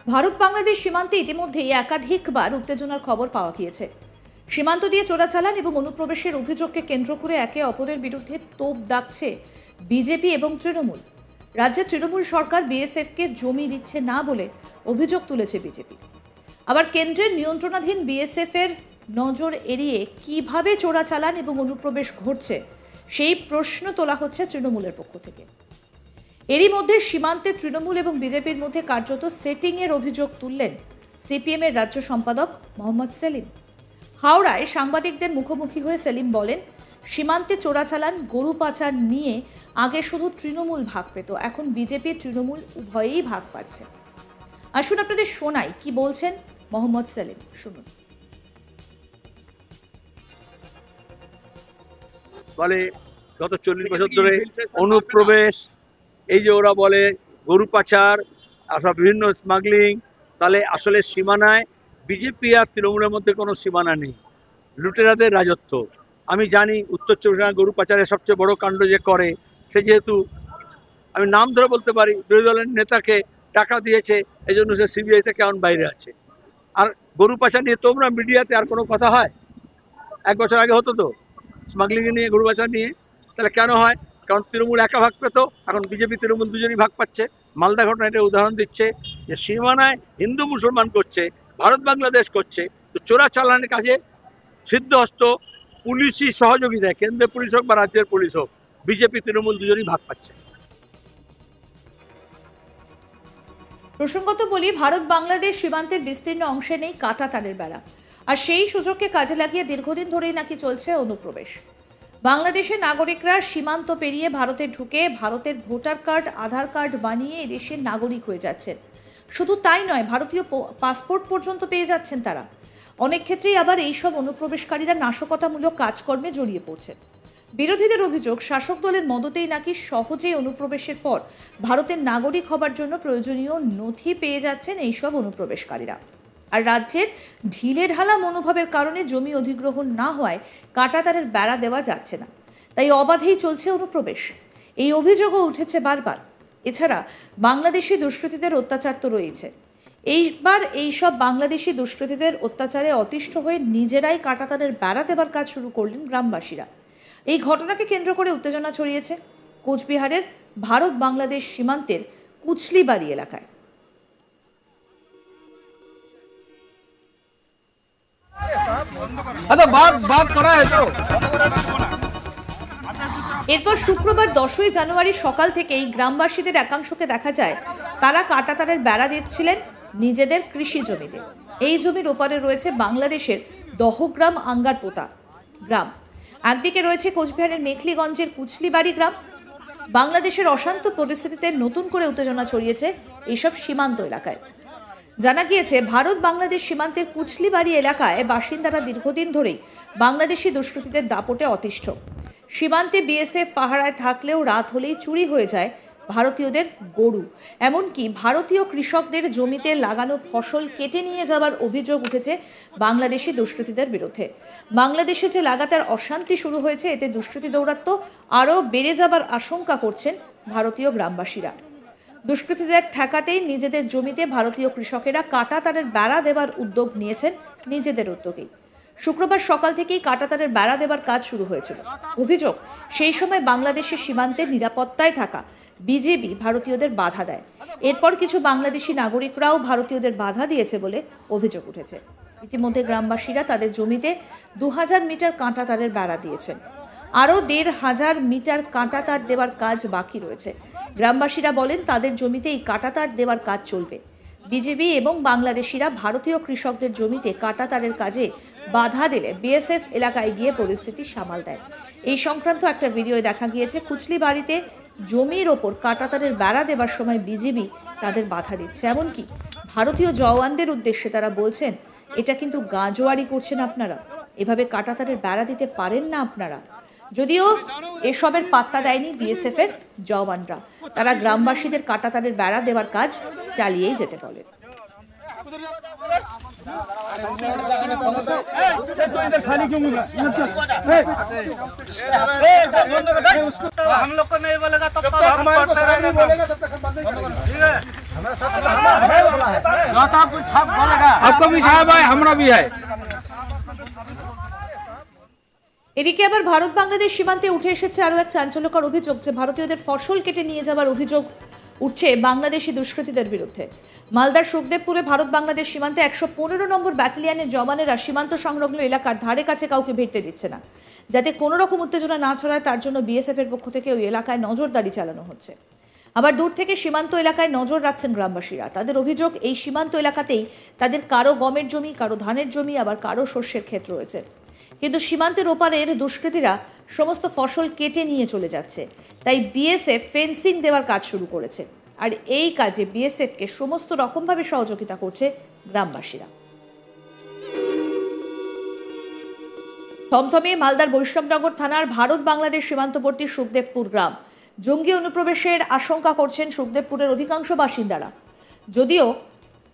ভারত বাংলাদেশ সীমান্তে ইতিমধ্যেই একাধিকবার উত্তেজনার খবর পাওয়া গিয়েছে। সীমান্ত দিয়ে চোরাচালান এবং অনুপ্রবেশের অভিযোগকে কেন্দ্র করে একে অপরের বিরুদ্ধে তোপ দাগছে বিজেপি এবং তৃণমূল। রাজ্যের তৃণমূল সরকার বিএসএফকে জমি দিচ্ছে না বলে অভিযোগ তুলেছে বিজেপি। আবার কেন্দ্রের নিয়ন্ত্রণাধীন বিএসএফ এর নজর এড়িয়ে কিভাবে চোরাচালান এবং অনুপ্রবেশ ঘটছে সেই প্রশ্ন তোলা হচ্ছে তৃণমূলের পক্ষ থেকে। এরই মধ্যে সীমান্তে তৃণমূল এবং বিজেপির মধ্যে কার্যত সেটিংয়ের অভিযোগ তুললেন সিপিএম এর রাজ্য সম্পাদক মোহাম্মদ সেলিম। হাওড়ায় সাংবাদিকদের মুখোমুখি হয়ে সেলিম বলেন, সীমান্তে চোরাচালান, গরু পাচার নিয়ে আগে শুধু তৃণমূল ভাগ পেত, এখন বিজেপি তৃণমূল উভয়েই ভাগ পাচ্ছে। আসুন আপনাদের শোনাই কি বলছেন মোহাম্মদ সেলিম, শুনুন। বলে গত 40 বছর ধরে অনুপ্রবেশ, এই যে ওরা বলে গরু পাচার, আসলে বিভিন্ন স্মাগলিং, তাহলে আসলে সীমানায় বিজেপি আর তৃণমূলের মধ্যে কোনো সীমানা নেই, লুটেরাদের রাজত্ব। আমি জানি উত্তর চব্বিশ পরগনা গরু পাচারের সবচেয়ে বড় কাণ্ড যে করে, সে যেহেতু আমি নাম ধরে বলতে পারি, বিরোধী দলের নেতাকে টাকা দিয়েছে, এই জন্য সে সিবিআই থেকে এখন বাইরে আছে। আর গরু পাচার নিয়ে তোমরা মিডিয়াতে আর কোনো কথা হয়? 1 বছর আগে হতো তো স্মাগলিং নিয়ে, গরু পাচার নিয়ে, তাহলে কেন হয়? কারণ তৃণমূল একা ভাগ পেত, এখন বিজেপি তৃণমূল দুজনই ভাগ পাচ্ছে। মালদা ঘটনা এটা উদাহরণ দিচ্ছে যে সীমানায় হিন্দু মুসলমান করছে, ভারত বাংলাদেশ করছে, তো চোরাচালানের কাজে সিদ্ধহস্ত পুলিশি সহযোগিতায়, কেন্দ্রের পুলিশ হোক বা রাজ্যের পুলিশ হোক, বিজেপি তৃণমূল দুজনই ভাগ পাচ্ছে। প্রসঙ্গত বলি, ভারত বাংলাদেশ সীমান্তের বিস্তীর্ণ অংশে নেই কাঁটাতারের বেড়া, আর সেই সুযোগকে কাজে লাগিয়ে দীর্ঘদিন ধরেই নাকি চলছে অনুপ্রবেশ। বাংলাদেশের নাগরিকরা সীমান্ত পেরিয়ে ভারতে ঢুকে ভারতের ভোটার কার্ড, আধার কার্ড বানিয়ে এদেশের নাগরিক হয়ে যাচ্ছেন। শুধু তাই নয়, ভারতীয় পাসপোর্ট পর্যন্ত পেয়ে যাচ্ছেন তারা। অনেক ক্ষেত্রেই আবার এইসব অনুপ্রবেশকারীরা নাশকতামূলক কাজকর্মে জড়িয়ে পড়ছেন। বিরোধীদের অভিযোগ, শাসক দলের মদতেই নাকি সহজেই অনুপ্রবেশের পর ভারতের নাগরিক হবার জন্য প্রয়োজনীয় নথি পেয়ে যাচ্ছেন এইসব অনুপ্রবেশকারীরা। আর রাজ্যের ঢিলে ঢালা মনোভাবের কারণে জমি অধিগ্রহণ না হওয়ায় কাঁটাতারের বেড়া দেওয়া যাচ্ছে না, তাই অবাধেই চলছে অনুপ্রবেশ। এই অভিযোগও উঠেছে বারবার। এছাড়া বাংলাদেশি দুষ্কৃতীদের অত্যাচার তো রয়েছে। এইবার এইসব বাংলাদেশি দুষ্কৃতীদের অত্যাচারে অতিষ্ঠ হয়ে নিজেরাই কাঁটাতারের বেড়া দেবার কাজ শুরু করলেন গ্রামবাসীরা। এই ঘটনাকে কেন্দ্র করে উত্তেজনা ছড়িয়েছে কোচবিহারের ভারত বাংলাদেশ সীমান্তের কুচলিবাড়ি এলাকায়। এরপর শুক্রবার 10ই জানুয়ারি সকাল থেকেই গ্রামবাসীদের একাংশকে দেখা যায় তারা কাঁটাতারের বেড়া দিচ্ছিলেন নিজেদের কৃষি জমিতে। এই জমির ওপারে রয়েছে বাংলাদেশের দহগ্রাম আঙ্গারপোতা গ্রাম, একদিকে রয়েছে কোচবিহারের মেখলিগঞ্জের কুচলিবাড়ি গ্রাম। বাংলাদেশের অশান্ত পরিস্থিতিতে নতুন করে উত্তেজনা ছড়িয়েছে এইসব সীমান্ত এলাকায়। জানা গিয়েছে, ভারত বাংলাদেশ সীমান্তের কুচলিবাড়ি এলাকায় বাসিন্দারা দীর্ঘদিন ধরেই বাংলাদেশি দুষ্কৃতীদের দাপটে অতিষ্ঠ। সীমান্তে বিএসএফ পাহারায় থাকলেও রাত হলেই চুরি হয়ে যায় ভারতীয়দের গরু, এমনকি ভারতীয় কৃষকদের জমিতে লাগানো ফসল কেটে নিয়ে যাওয়ার অভিযোগ উঠেছে বাংলাদেশি দুষ্কৃতীদের বিরুদ্ধে। বাংলাদেশে যে লাগাতার অশান্তি শুরু হয়েছে, এতে দুষ্কৃতী দৌরাত্ম্য আরও বেড়ে যাবার আশঙ্কা করছেন ভারতীয় গ্রামবাসীরা। দুষ্কৃতীদের ঠেকাতেই নিজেদের জমিতে ভারতীয় কৃষকেরা কাঁটাতারের বেড়া দেবার উদ্যোগ নিয়েছেন নিজেদের উদ্যোগেই। শুক্রবার সকাল থেকেই কাঁটাতারের বেড়া দেবার কাজ শুরু হয়েছিল। অভিযোগ, সেই সময় বাংলাদেশের সীমান্তের নিরাপত্তায় থাকা বিজেপি ভারতীয়দের বাধা দেয়। এরপর কিছু বাংলাদেশি নাগরিকরাও ভারতীয়দের বাধা দিয়েছে বলে অভিযোগ উঠেছে। ইতিমধ্যে গ্রামবাসীরা তাদের জমিতে 2000 মিটার কাঁটাতারের বেড়া দিয়েছেন। আরও 1500 মিটার কাঁটাতার দেওয়ার কাজ বাকি রয়েছে। গ্রামবাসীরা বলেন, তাদের জমিতে এই কাঁটাতার দেওয়ার কাজ চলবে। বিজেপি এবং বাংলাদেশিরা ভারতীয় কৃষকদের জমিতে কাঁটাতারের কাজে বাধা দিলে বিএসএফ এলাকায় গিয়ে পরিস্থিতি সামাল দেয়। এই সংক্রান্ত একটা ভিডিও দেখা গিয়েছে। কুচলিবাড়িতে জমির ওপর কাঁটাতারের বেড়া দেবার সময় বিজেপি তাদের বাধা দিচ্ছে, এমনকি ভারতীয় জওয়ানদের উদ্দেশ্যে তারা বলছেন, এটা কিন্তু গাঁজোয়ারি করছেন আপনারা, এভাবে কাঁটাতারের বেড়া দিতে পারেন না আপনারা। যদিও এসবের পাত্তা দেয়নি বিএসএফ এর জওয়ানরা, তারা গ্রামবাসীদের কাঁটাতারের বেড়া দেওয়ার কাজ চালিয়েই যেতে বলে। खाली क्यों हम लोग को नहीं बोलेगा तब तक हम करते रहेंगे। ठीक है, हमारा साथ है वाला है। आपका भी साहब है, हमरा भी है। এদিকে আবার ভারত বাংলাদেশ সীমান্তে উঠে এসেছে আরও এক চাঞ্চল্যকর অভিযোগ যে ভারতীয়দের ফসল কেটে নিয়ে যাওয়ার অভিযোগ উঠছে বাংলাদেশি দুষ্কৃতীদের বিরুদ্ধে। মালদার সুখদেবপুরে ভারত বাংলাদেশ সীমান্তে 115 নম্বর ব্যাটালিয়নের জওয়ানেরা সীমান্ত সংলগ্ন এলাকার ধারে কাছে কাউকে ভিড়তে দিচ্ছে না, যাতে কোনো রকম উত্তেজনা না ছড়ায় তার জন্য বিএসএফ এর পক্ষ থেকে ওই এলাকায় নজরদারি চালানো হচ্ছে। আবার দূর থেকে সীমান্ত এলাকায় নজর রাখছেন গ্রামবাসীরা। তাদের অভিযোগ এই সীমান্ত এলাকাতেই তাদের কারো গমের জমি, কারো ধানের জমি, আবার কারো শস্যের ক্ষেত রয়েছে। কিন্তু সীমান্তের ওপারের দুষ্কৃতীরা সমস্ত ফসল কেটে নিয়ে চলে যাচ্ছে, তাই বিএসএফ ফেন্সিং দেওয়ার কাজ শুরু করেছে। আর এই কাজে বিএসএফকে সমস্ত রকমভাবে সহযোগিতা করছে গ্রামবাসীরা। থমথমে মালদার বৈষ্ণবনগর থানার ভারত বাংলাদেশ সীমান্তবর্তী সুখদেবপুর গ্রাম। জঙ্গি অনুপ্রবেশের আশঙ্কা করছেন সুখদেবপুরের অধিকাংশ বাসিন্দারা। যদিও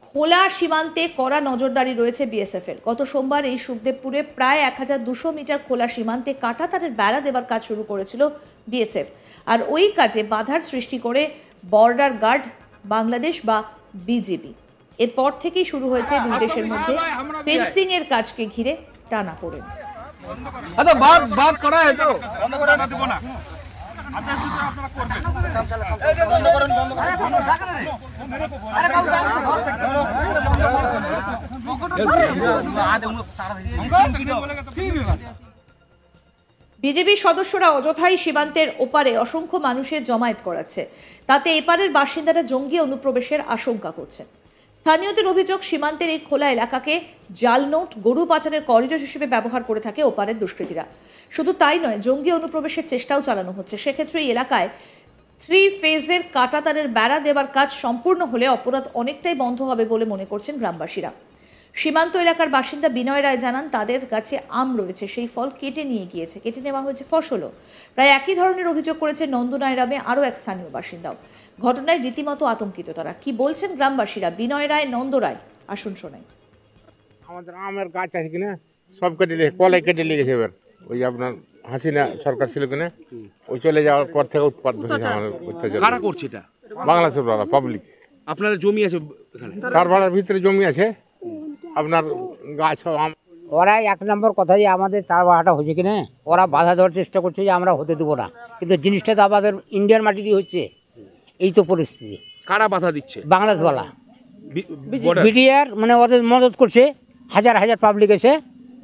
খোলা সীমান্তে কড়া নজরদারি রয়েছে বিএসএফ এর। গত সোমবার এই সুখদেবপুরে প্রায় 1200 মিটার খোলা সীমান্তে কাঁটাতারের বেড়া দেওয়ার কাজ শুরু করেছিল বিএসএফ। আর ওই কাজে বাধার সৃষ্টি করে বর্ডার গার্ড বাংলাদেশ বা বিজিবি। এরপর থেকেই শুরু হয়েছে দুই দেশের মধ্যে ফেন্সিং এর কাজকে ঘিরে টানাপোড়েন। আচ্ছা বাদ করা है तो বিজেপি সদস্যরা অযথাই সীমান্তের ওপারে অসংখ্য মানুষের জমায়েত করাচ্ছে, তাতে এপারের বাসিন্দারা জঙ্গি অনুপ্রবেশের আশঙ্কা করছেন। স্থানীয়দের অভিযোগ সীমান্তের এই খোলা এলাকাকে জাল নোট, গরু পাচারের করিডোর হিসেবে ব্যবহার করে থাকে ওপারের দুষ্কৃতীরা। শুধু তাই নয়, জঙ্গি অনুপ্রবেশের চেষ্টাও চালানো হচ্ছে। সেক্ষেত্রে এই এলাকায় 3 ফেজের কাঁটাতারের বেড়া দেওয়ার কাজ সম্পূর্ণ হলে অপরাধ অনেকটাই বন্ধ হবে বলে মনে করছেন গ্রামবাসীরা। সীমান্ত এলাকার বাসিন্দা বিনয় রায় জানান, তাদের কাছে আম রয়েছে, সেই ফল কেটে নেওয়া হয়েছে ফসলও। প্রায় একই ধরনের অভিযোগ করেছে নন্দনায় গ্রামে আরও এক স্থানীয় বাসিন্দাও। ঘটনায় রীতিমতো আতঙ্কিত তারা। কি বলছেন গ্রামবাসীরা, বিনয় রায়, নন্দ রায়, আসুন শোনাই। আমাদের আমের গাছ আছে কিনা সব কেটে নিয়ে কলাই কেটে নিয়ে গেছে। এবার ওই আপনার হাসিনা সরকার ছিল কিনা, ওই চলে যাওয়ার পর থেকে উৎপাদ হয়েছে আমাদের অত্যাচার। কারা করছে এটা? বাংলাদেশের পাবলিক। আপনাদের জমি আছে এখানে? তার ভাড়ার ভিতরে জমি আছে আপনার গাছ আম। ওরা 1 নম্বর কথা যে আমাদের তার বাড়াটা হচ্ছে কিনা, ওরা বাধা দেওয়ার চেষ্টা করছে যে আমরা হতে দেবো না, কিন্তু জিনিসটা তো আমাদের ইন্ডিয়ার মাটি দিয়ে হচ্ছে। এই তো পরিস্থিতি। কারা বাধা দিচ্ছে? বাংলাদেশওয়ালা বিডিআর মানে ওদের মদত করছে। হাজার হাজার পাবলিক এসে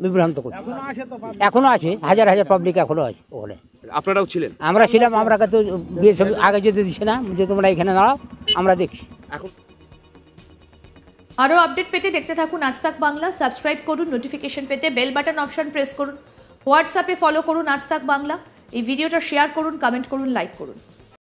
বিভ্রান্ত করছে। এখনো আছে হাজার হাজার পাবলিক, এখনো আছে ওখানে। আপনারাও ছিলেন? আমরা ছিলাম। আমরা তো বিএসএফ আগে যেতে দিচ্ছে না, যে তোমরা এখানে দাঁড়াও, আমরা দেখছি। এখন আরও আপডেট পেতে দেখতে থাকুন আজ তাক বাংলা। সাবস্ক্রাইব করুন, নোটিফিকেশন পেতে বেল বাটন অপশন প্রেস করুন, হোয়াটসঅ্যাপে ফলো করুন আজ তাক বাংলা। এই ভিডিওটা শেয়ার করুন, কমেন্ট করুন, লাইক করুন।